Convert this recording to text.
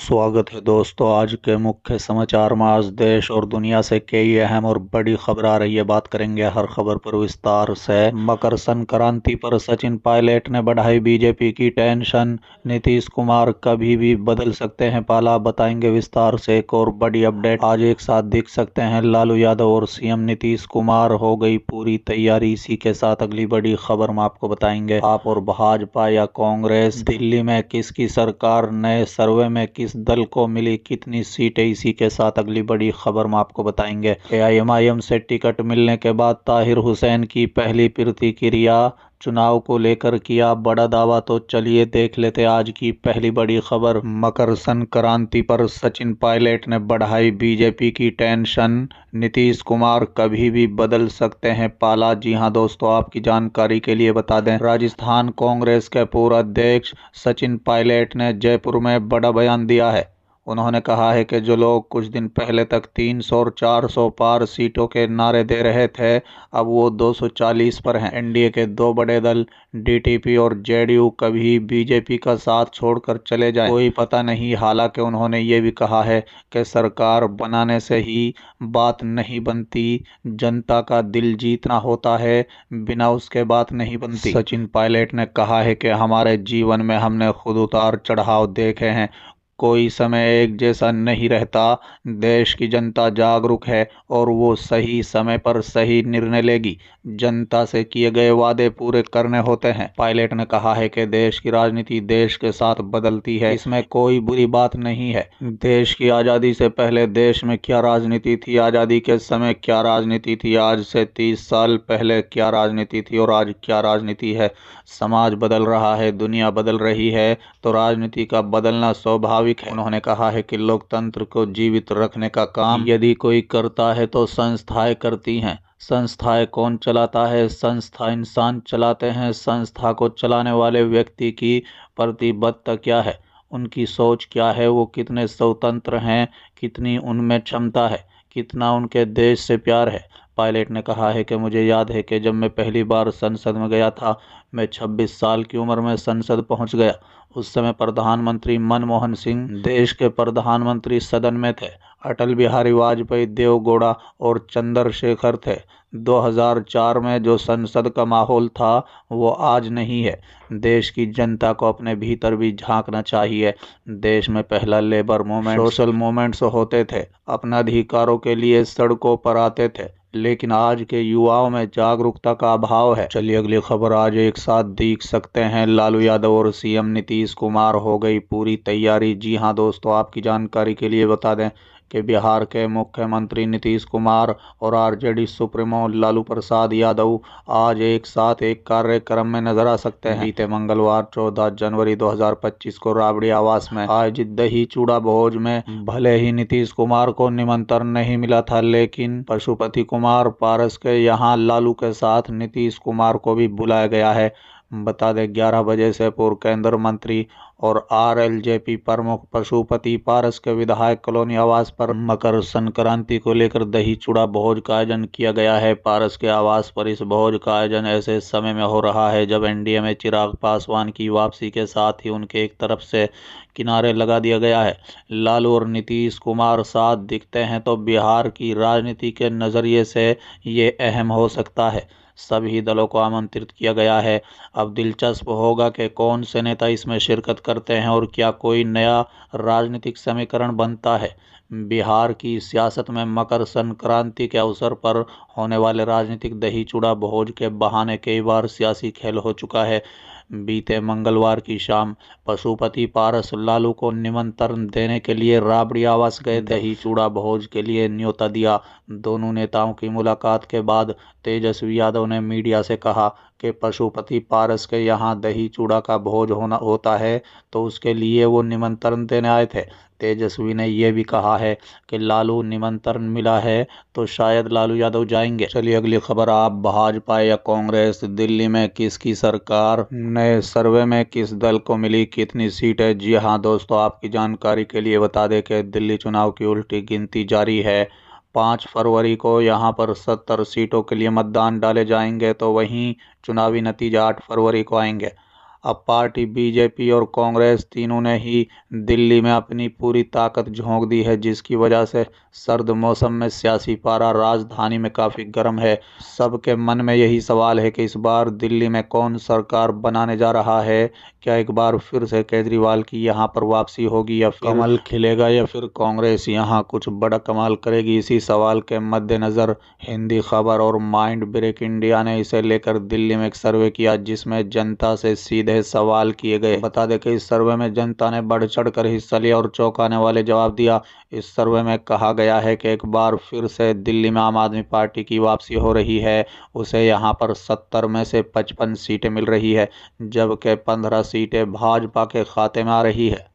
स्वागत है दोस्तों। आज के मुख्य समाचार में आज देश और दुनिया से कई अहम और बड़ी खबर आ रही है। बात करेंगे हर खबर पर विस्तार से। मकर संक्रांति पर सचिन पायलट ने बढ़ाई बीजेपी की टेंशन। नीतीश कुमार कभी भी बदल सकते हैं पाला, बताएंगे विस्तार से। एक और बड़ी अपडेट आज एक साथ दिख सकते हैं लालू यादव और सीएम नीतीश कुमार। हो गई पूरी तैयारी। इसी के साथ अगली बड़ी खबर में आपको बताएंगे आप और भाजपा या कांग्रेस, दिल्ली में किसकी सरकार, नए सर्वे में किस दल को मिली कितनी सीटें। इसी के साथ अगली बड़ी खबर में आपको बताएंगे। एआईएमआईएम से टिकट मिलने के बाद ताहिर हुसैन की पहली प्रतिक्रिया, चुनाव को लेकर किया बड़ा दावा। तो चलिए देख लेते आज की पहली बड़ी खबर। मकर संक्रांति पर सचिन पायलट ने बढ़ाई बीजेपी की टेंशन। नीतीश कुमार कभी भी बदल सकते हैं पाला। जी हां दोस्तों, आपकी जानकारी के लिए बता दें, राजस्थान कांग्रेस के पूर्व अध्यक्ष सचिन पायलट ने जयपुर में बड़ा बयान दिया है। उन्होंने कहा है कि जो लोग कुछ दिन पहले तक 300 और 400 पार सीटों के नारे दे रहे थे, अब वो 240 पर हैं। एनडीए के दो बड़े दल डीटीपी और जेडीयू कभी बीजेपी का साथ छोड़कर चले जाएं, कोई पता नहीं। हालांकि उन्होंने ये भी कहा है कि सरकार बनाने से ही बात नहीं बनती, जनता का दिल जीतना होता है, बिना उसके बात नहीं बनती। सचिन पायलट ने कहा है कि हमारे जीवन में हमने खुद उतार चढ़ाव देखे हैं, कोई समय एक जैसा नहीं रहता। देश की जनता जागरूक है और वो सही समय पर सही निर्णय लेगी। जनता से किए गए वादे पूरे करने होते हैं। पायलट ने कहा है कि देश की राजनीति देश के साथ बदलती है, इसमें कोई बुरी बात नहीं है। देश की आज़ादी से पहले देश में क्या राजनीति थी, आज़ादी के समय क्या राजनीति थी, आज से 30 साल पहले क्या राजनीति थी और आज क्या राजनीति है। समाज बदल रहा है, दुनिया बदल रही है, तो राजनीति का बदलना स्वाभाविक है। उन्होंने कहा है कि लोकतंत्र को जीवित रखने का काम यदि कोई करता है तो संस्थाएं करती हैं। संस्थाएं कौन चलाता है? संस्था इंसान चलाते हैं। संस्था को चलाने वाले व्यक्ति की प्रतिबद्धता क्या है, उनकी सोच क्या है, वो कितने स्वतंत्र हैं, कितनी उनमें क्षमता है, कितना उनके देश से प्यार है। पायलट ने कहा है कि मुझे याद है कि जब मैं पहली बार संसद में गया था, मैं 26 साल की उम्र में संसद पहुंच गया। उस समय प्रधानमंत्री मनमोहन सिंह देश के प्रधानमंत्री सदन में थे। अटल बिहारी वाजपेयी, देवगौड़ा और चंद्रशेखर थे। 2004 में जो संसद का माहौल था वो आज नहीं है। देश की जनता को अपने भीतर भी झांकना चाहिए। देश में पहला लेबर मूवमेंट, सोशल मूवमेंट्स होते थे, अपने अधिकारों के लिए सड़कों पर आते थे, लेकिन आज के युवाओं में जागरूकता का अभाव है। चलिए अगली खबर आज एक साथ देख सकते हैं। लालू यादव और सीएम नीतीश कुमार, हो गई पूरी तैयारी। जी हां दोस्तों, आपकी जानकारी के लिए बता दें कि बिहार के मुख्यमंत्री नीतीश कुमार और आरजेडी सुप्रीमो लालू प्रसाद यादव आज एक साथ एक कार्यक्रम में नजर आ सकते हैं। बीते मंगलवार 14 जनवरी 2025 को राबड़ी आवास में आयोजित दही चूड़ा भोज में भले ही नीतीश कुमार को निमंत्रण नहीं मिला था, लेकिन पशुपति कुमार पारस के यहाँ लालू के साथ नीतीश कुमार को भी बुलाया गया है। बता दें 11 बजे से पूर्व केंद्रीय मंत्री और आरएलजेपी प्रमुख पशुपति पारस के विधायक कॉलोनी आवास पर मकर संक्रांति को लेकर दही चूड़ा भोज का आयोजन किया गया है। पारस के आवास पर इस भोज का आयोजन ऐसे समय में हो रहा है जब एनडीए में चिराग पासवान की वापसी के साथ ही उनके एक तरफ से किनारे लगा दिया गया है। लालू और नीतीश कुमार साथ दिखते हैं तो बिहार की राजनीति के नजरिए से ये अहम हो सकता है। सभी दलों को आमंत्रित किया गया है। अब दिलचस्प होगा कि कौन से नेता इसमें शिरकत करते हैं और क्या कोई नया राजनीतिक समीकरण बनता है। बिहार की सियासत में मकर संक्रांति के अवसर पर होने वाले राजनीतिक दही चूड़ा भोज के बहाने कई बार सियासी खेल हो चुका है। बीते मंगलवार की शाम पशुपति पारस लालू को निमंत्रण देने के लिए राबड़ी आवास गए, दही चूड़ा भोज के लिए न्योता दिया। दोनों नेताओं की मुलाकात के बाद तेजस्वी यादव ने मीडिया से कहा कि पशुपति पारस के यहाँ दही चूड़ा का भोज होता है तो उसके लिए वो निमंत्रण देने आए थे। तेजस्वी ने यह भी कहा है कि लालू निमंत्रण मिला है तो शायद लालू यादव जाएंगे। चलिए अगली खबर, आप भाजपा या कांग्रेस, दिल्ली में किसकी सरकार, नए सर्वे में किस दल को मिली कितनी सीटें। जी हां दोस्तों, आपकी जानकारी के लिए बता दें कि दिल्ली चुनाव की उल्टी गिनती जारी है। 5 फरवरी को यहां पर 70 सीटों के लिए मतदान डाले जाएंगे, तो वहीं चुनावी नतीजा 8 फरवरी को आएंगे। अब पार्टी बीजेपी और कांग्रेस तीनों ने ही दिल्ली में अपनी पूरी ताकत झोंक दी है, जिसकी वजह से सर्द मौसम में सियासी पारा राजधानी में काफी गर्म है। सबके मन में यही सवाल है कि इस बार दिल्ली में कौन सरकार बनाने जा रहा है। क्या एक बार फिर से केजरीवाल की यहां पर वापसी होगी या फिर कमल खिलेगा या फिर कांग्रेस यहां कुछ बड़ा कमाल करेगी। इसी सवाल के मद्देनजर हिंदी खबर और माइंड ब्रेक इंडिया ने इसे लेकर दिल्ली में एक सर्वे किया, जिसमें जनता से सीधे सवाल किए गए। बता दें कि इस सर्वे में जनता ने बढ़ चढ़ कर हिस्सा लिया और चौंकाने वाले जवाब दिया। इस सर्वे में कहा गया है कि एक बार फिर से दिल्ली में आम आदमी पार्टी की वापसी हो रही है। उसे यहां पर 70 में से 55 सीटें मिल रही है, जबकि 15 सीटें भाजपा के खाते में आ रही है।